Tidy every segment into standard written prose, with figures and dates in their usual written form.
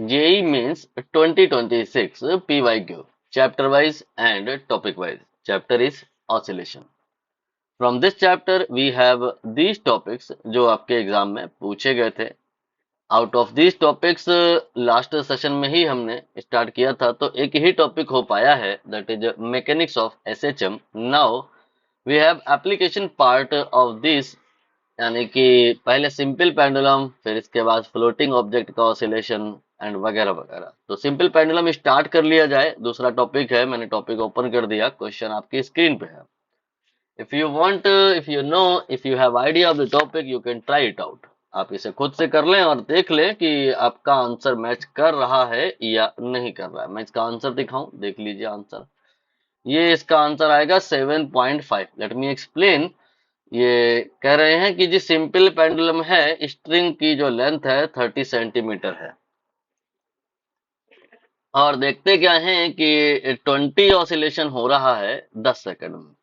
JEE means 2026 PYQ, chapter wise and topic wise. Chapter is oscillation. From this chapter we have these topics जो आपके exam में पूछे गए थे. Out of these topics last session में ही हमने start किया था, तो एक ही टॉपिक हो पाया है, that is mechanics of SHM. Now we have application part of this, यानी कि पहले सिंपल पेंडुलम, फिर इसके बाद फ्लोटिंग ऑब्जेक्ट का ऑसिलेशन एंड वगैरह वगैरह. तो सिंपल पेंडुलम स्टार्ट कर लिया जाए. दूसरा टॉपिक है, मैंने टॉपिक ओपन कर दिया, क्वेश्चन आपकी स्क्रीन पे है. If you want, if you know, if you have idea of the topic, you can try it out. आप इसे खुद से कर लें और देख लें कि आपका आंसर मैच कर रहा है या नहीं कर रहा है. मैं इसका आंसर दिखाऊं, देख लीजिए आंसर. ये इसका आंसर आएगा 7.5. Let me explain. ये कह रहे हैं कि जी सिंपल पेंडुलम है, स्ट्रिंग की जो लेंथ है 30 सेंटीमीटर है, और देखते क्या है कि 20 ऑसिलेशन हो रहा है 10 सेकंड में.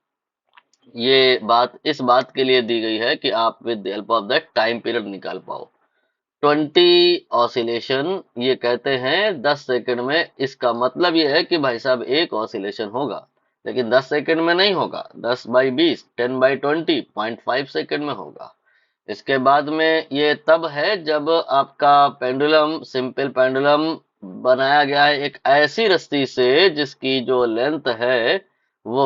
ये बात इस बात के लिए दी गई है कि आप with the help of that time period निकाल पाओ. 20 ऑसिलेशन ये कहते हैं 10 सेकंड में. इसका मतलब ये है कि भाई साहब एक ऑसिलेशन होगा, लेकिन 10 सेकंड में नहीं होगा. 10/20, 10/20, 0.5 सेकंड में होगा. इसके बाद में ये तब है जब आपका पेंडुलम, सिंपल पेंडुलम बनाया गया है एक ऐसी रस्सी से जिसकी जो लेंथ है वो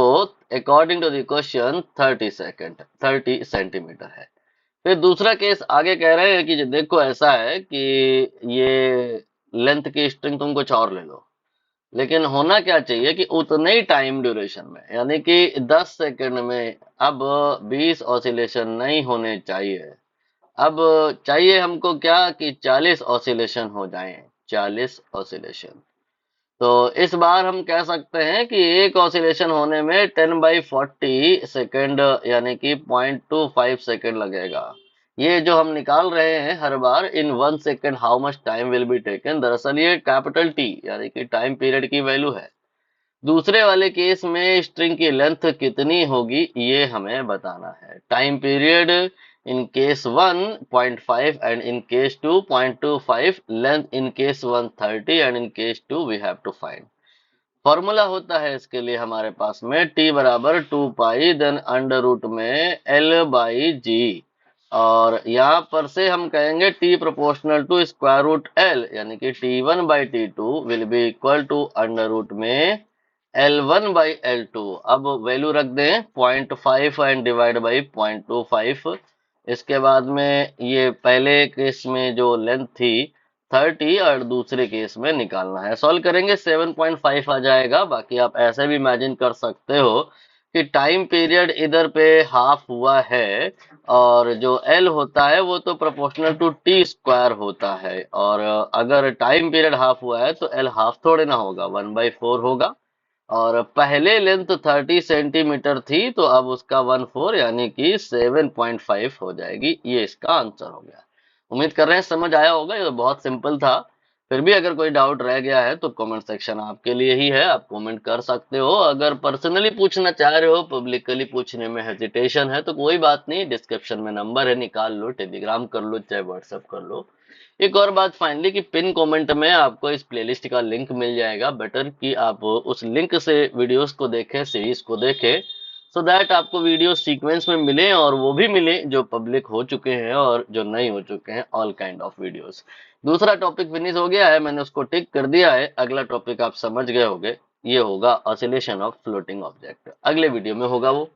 according to the question 30 centimetre है. फिर दूसरा केस आगे कह रहे हैं कि जो देखो ऐसा है कि ये लेंथ की स्ट्रिंग तुम कुछ और ले लो, लेकिन होना क्या चाहिए कि उतने ही टाइम ड्यूरेशन में, यानी कि 10 सेकंड में. अब 20 ऑसिलेशन नहीं होने चाहिए. अब चाहिए हमको क्या कि 40 ऑसिलेशन हो जाएं. 40 ऑसिलेशन. तो इस बार हम कह सकते हैं कि एक ऑसिलेशन होने में 10/40 सेकेंड, यानी कि 0.25 सेकेंड लगेगा. ये जो हम निकाल रहे हैं हर बार इन 1 second how much time will be taken, दरअसल ये कैपिटल टी यानी कि टाइम पीरियड की वैल्यू है. दूसरे वाले केस में स्ट्रिंग की लेंथ कितनी होगी ये हमें बताना है. Time period in case 1 0.5 and in case 2 0.25, length in case 1 30 and in case 2 we have to find. Formula होता है इसके लिए हमारे पास में t बराबर 2 पाई देन अंडर रूट में L/G, और यहाँ पर से हम कहेंगे t proportional to square root L, यानी कि T1/T2 will be equal to under root में L1/L2. अब वैल्यू रख दें 0.5 एंड डिवाइड बाई 0.25. इसके बाद में ये पहले केस में जो लेंथ थी 30 और दूसरे केस में निकालना है. सॉल्व करेंगे 7.5 आ जाएगा. बाकी आप ऐसे भी इमेजिन कर सकते हो कि टाइम पीरियड इधर पे हाफ हुआ है, और जो L होता है वो तो प्रोपोर्शनल टू टी स्क्वायर होता है, और अगर टाइम पीरियड हाफ हुआ है तो L हाफ थोड़े ना होगा, 1/4 होगा. और पहले लेंथ 30 सेंटीमीटर थी, तो अब उसका 1/4 यानी कि 7.5 हो जाएगी. ये इसका आंसर हो गया. उम्मीद कर रहे हैं समझ आया होगा. ये तो बहुत सिंपल था. फिर भी अगर कोई डाउट रह गया है तो कमेंट सेक्शन आपके लिए ही है, आप कमेंट कर सकते हो. अगर पर्सनली पूछना चाह रहे हो, पब्लिकली पूछने में हेजिटेशन है, तो कोई बात नहीं, डिस्क्रिप्शन में नंबर है, निकाल लो, टेलीग्राम कर लो, चाहे व्हाट्सएप कर लो. एक और बात फाइनली कि पिन कमेंट में आपको इस प्लेलिस्ट का लिंक मिल जाएगा. बेटर कि आप उस लिंक से वीडियोस को देखें, सीरीज को देखें, सो दैट आपको वीडियो सीक्वेंस में मिले, और वो भी मिले जो पब्लिक हो चुके हैं और जो नहीं हो चुके हैं, ऑल काइंड ऑफ वीडियोस. दूसरा टॉपिक फिनिश हो गया है, मैंने उसको टिक कर दिया है. अगला टॉपिक आप समझ गए होंगे, ये होगा ऑसिलेशन ऑफ फ्लोटिंग ऑब्जेक्ट. अगले वीडियो में होगा वो.